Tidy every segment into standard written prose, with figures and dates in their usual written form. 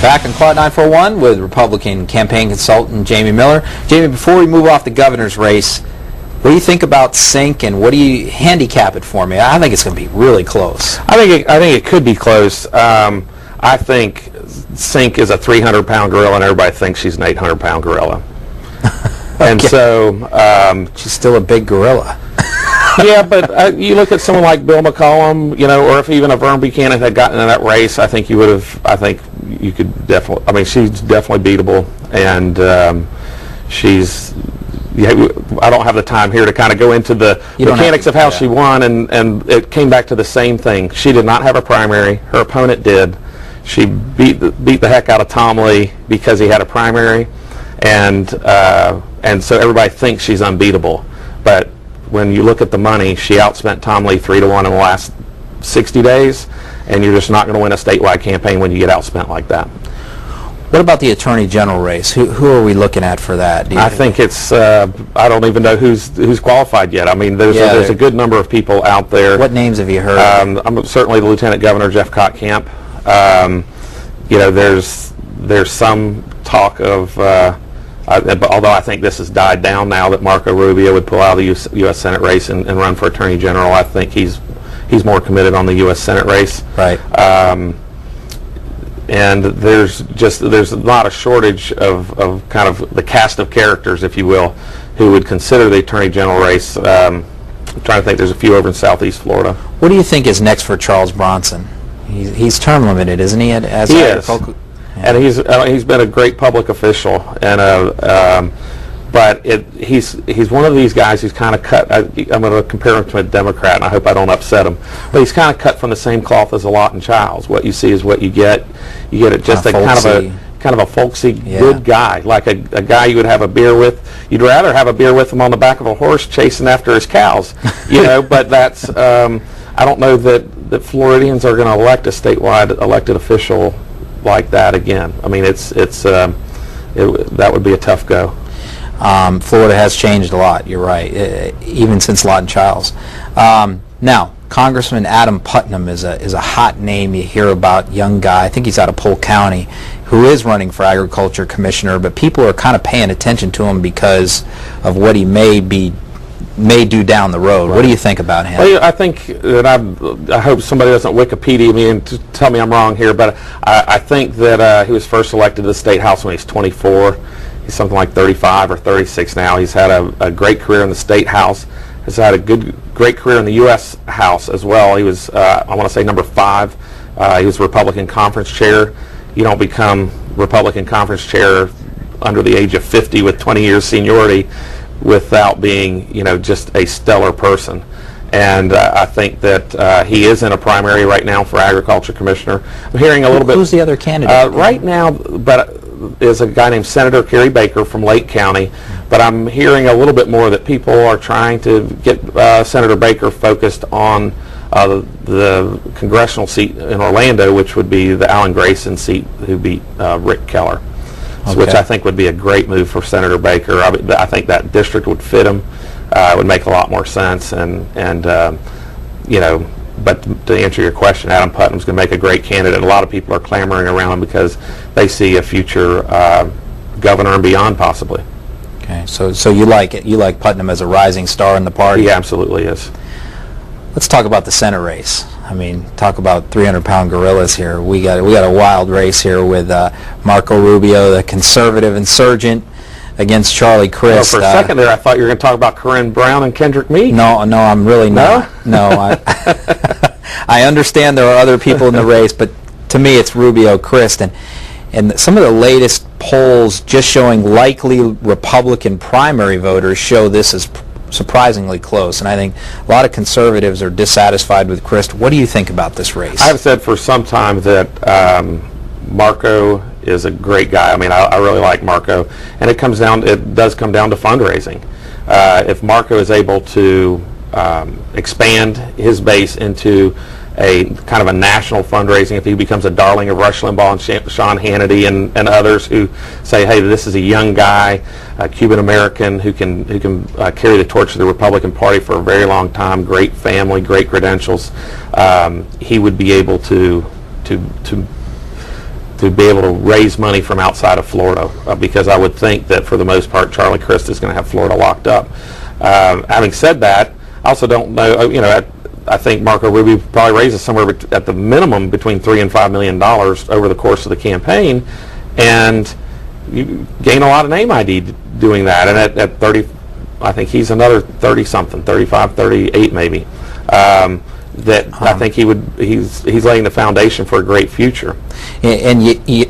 Back on Clout 941 with Republican campaign consultant Jamie Miller. Jamie, before we move off the governor's race, what do you think about Sink, and what do you handicap it for me? I think it's going to be really close. I think it could be close. I think Sink is a 300-pound gorilla, and everybody thinks she's an 800-pound gorilla. And so she's still a big gorilla. Yeah, but you look at someone like Bill McCollum, or if even a Vern Buchanan had gotten in that race, I think you could definitely. I mean, she's definitely beatable, and she's. Yeah, I don't have the time here to kind of go into the mechanics of how she won, and it came back to the same thing. She did not have a primary. Her opponent did. She beat the heck out of Tom Lee because he had a primary, and so everybody thinks she's unbeatable. But when you look at the money, she outspent Tom Lee 3-1 in the last 60 days, and you're just not going to win a statewide campaign when you get outspent like that. What about the Attorney General race? Who are we looking at for that? I think it's, I don't even know who's qualified yet. I mean, there's a good number of people out there. What names have you heard? Certainly the Lieutenant Governor, Jeff Kottkamp. There's some talk of, although I think this has died down now, that Marco Rubio would pull out of the U.S. Senate race and run for Attorney General. I think he's more committed on the U.S. Senate race. Right. And there's not a shortage of kind of the cast of characters, if you will, who would consider the Attorney General race. I'm trying to think. There's a few over in Southeast Florida. What do you think is next for Charles Bronson? He's term limited, isn't he? He is. Yeah. And he's been a great public official, and but he's one of these guys who's kind of cut. I'm going to compare him to a Democrat, and I hope I don't upset him. But he's kind of cut from the same cloth as a Lawton Childs. What you see is what you get. You get it just kind of a folksy, good guy, like a guy you would have a beer with. You'd rather have a beer with him on the back of a horse chasing after his cows, But that's I don't know that Floridians are going to elect a statewide elected official like that again. I mean, that would be a tough go. Florida has changed a lot. You're right, even since Lawton Childs. Now, Congressman Adam Putnam is a hot name you hear about. Young guy. I think he's out of Polk County, who is running for Agriculture Commissioner. But people are kind of paying attention to him because of what he may do down the road. Right. What do you think about him? Well, I think that I hope somebody doesn't Wikipedia me and tell me I'm wrong here, but I think that he was first elected to the State House when he was 24. He's something like 35 or 36 now. He's had a great career in the State House. Has had a great career in the U.S. House as well. He was, I want to say, number 5. He was Republican Conference Chair. You don't become Republican Conference Chair under the age of 50 with 20 years seniority without being, just a stellar person. And I think that he is in a primary right now for Agriculture Commissioner. I'm hearing a little bit. Who's the other candidate? Right now, is a guy named Senator Kerry Baker from Lake County. But I'm hearing a little bit more that people are trying to get Senator Baker focused on the congressional seat in Orlando, which would be the Alan Grayson seat, who beat Rick Keller. Okay. Which I think would be a great move for Senator Baker. I think that district would fit him. It would make a lot more sense, but to answer your question, Adam Putnam's going to make a great candidate. A lot of people are clamoring around him because they see a future governor and beyond, possibly. Okay, so you like it. You like Putnam as a rising star in the party? He absolutely is. Let's talk about the Senate race. I mean, talk about 300-pound gorillas here. We got a wild race here with Marco Rubio, the conservative insurgent, against Charlie Crist. For a second there, I thought you were going to talk about Corinne Brown and Kendrick Meek. No, I'm really not. No, I understand there are other people in the race, but to me it's Rubio, Crist, and some of the latest polls just showing likely Republican primary voters show this as surprisingly close, and I think a lot of conservatives are dissatisfied with Crist. What do you think about this race? I've said for some time that Marco is a great guy. I mean, I really like Marco, and it does come down to fundraising. If Marco is able to expand his base into a kind of a national fundraising, if he becomes a darling of Rush Limbaugh and Sean Hannity and others who say, hey, this is a young guy, a Cuban American who can carry the torch of the Republican Party for a very long time, great family, great credentials, he would be able to to be able to raise money from outside of Florida, because I would think that for the most part Charlie Crist is going to have Florida locked up. Having said that, I also don't know, I think Marco Rubio probably raises somewhere at the minimum between $3 and $5 million over the course of the campaign, and you gain a lot of name ID doing that. And at 30, I think he's another 30-something, 35, 38 maybe. I think he's laying the foundation for a great future. And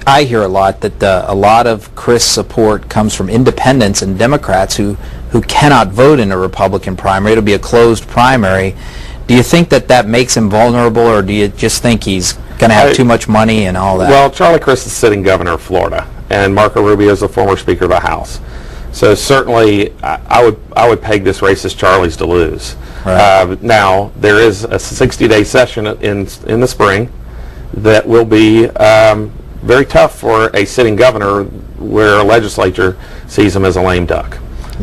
I hear a lot that a lot of Crist's support comes from independents and Democrats who cannot vote in a Republican primary. It'll be a closed primary. Do you think that makes him vulnerable, or do you just think he's going to have too much money and all that? Well, Charlie Crist is sitting governor of Florida, and Marco Rubio is a former Speaker of the House. So certainly, I would peg this race as Charlie's to lose. Right. Now there is a 60-day session in the spring that will be very tough for a sitting governor, where a legislature sees him as a lame duck.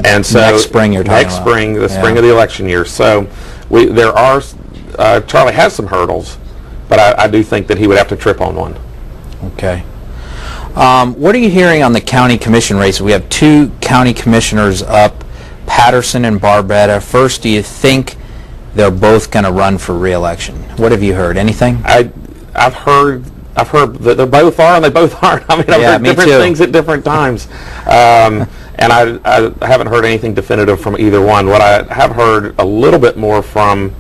And so next spring, you're talking about. spring, the spring of the election year. So Charlie has some hurdles, but I do think that he would have to trip on one. Okay. What are you hearing on the county commission race? We have 2 county commissioners up, Patterson and Barbetta. First, do you think they're both going to run for re-election? What have you heard? Anything? I've heard that they both are and they both aren't. I mean, I've heard different things at different times. And I haven't heard anything definitive from either one. What I have heard a little bit more from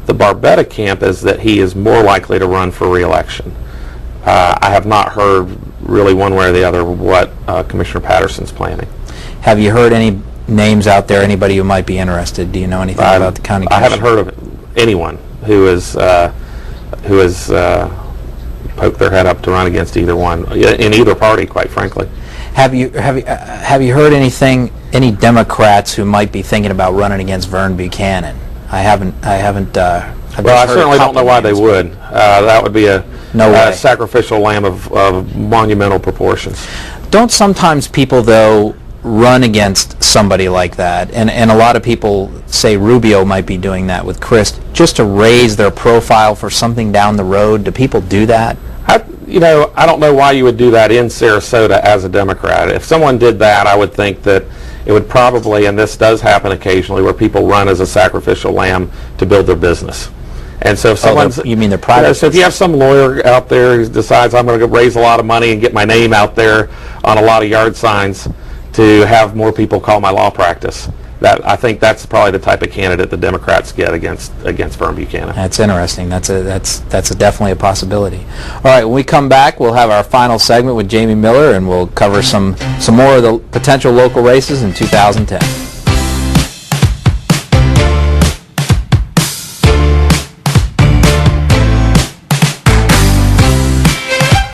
the Barbetta camp is that he is more likely to run for re-election. I have not heard really one way or the other what Commissioner Patterson's planning. Have you heard any names out there, anybody who might be interested? Do you know anything about the county commission? I haven't heard of anyone who has poked their head up to run against either one, in either party, quite frankly. Have you heard any Democrats who might be thinking about running against Vern Buchanan? I haven't. Well, I certainly don't know why they would. That would be a sacrificial lamb of monumental proportions. Don't sometimes people, though, run against somebody like that? And a lot of people say Rubio might be doing that with Crist, just to raise their profile for something down the road. Do people do that? I don't know why you would do that in Sarasota as a Democrat. If someone did that, I would think that it would probably, and this does happen occasionally, where people run as a sacrificial lamb to build their business. And so if someone's... you mean their private... so if you have some lawyer out there who decides, I'm going to raise a lot of money and get my name out there on a lot of yard signs to have more people call my law practice, I think that's probably the type of candidate the Democrats get against Vern Buchanan. That's interesting. That's definitely a possibility. All right, when we come back, we'll have our final segment with Jamie Miller, and we'll cover some more of the potential local races in 2010.